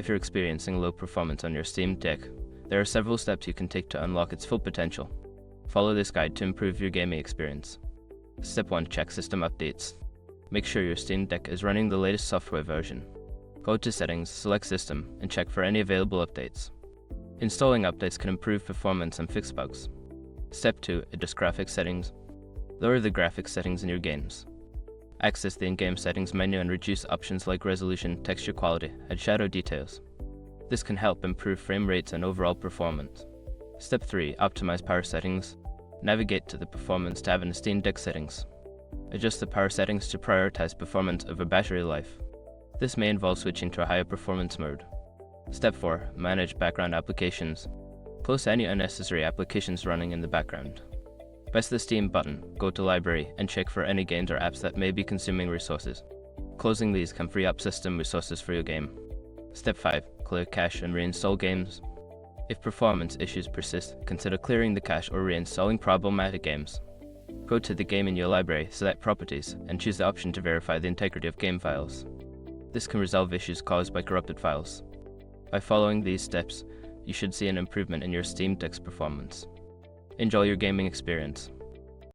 If you're experiencing low performance on your Steam Deck, there are several steps you can take to unlock its full potential. Follow this guide to improve your gaming experience. Step 1. Check system updates. Make sure your Steam Deck is running the latest software version. Go to Settings, select System, and check for any available updates. Installing updates can improve performance and fix bugs. Step 2. Adjust graphics settings. Lower the graphics settings in your games. Access the in-game settings menu and reduce options like resolution, texture quality, and shadow details. This can help improve frame rates and overall performance. Step 3. Optimize power settings. Navigate to the Performance tab in the Steam Deck settings. Adjust the power settings to prioritize performance over battery life. This may involve switching to a higher performance mode. Step 4. Manage background applications. Close any unnecessary applications running in the background. Press the Steam button, go to Library, and check for any games or apps that may be consuming resources. Closing these can free up system resources for your game. Step 5. Clear cache and reinstall games. If performance issues persist, consider clearing the cache or reinstalling problematic games. Go to the game in your library, select Properties, and choose the option to verify the integrity of game files. This can resolve issues caused by corrupted files. By following these steps, you should see an improvement in your Steam Deck's performance. Enjoy your gaming experience.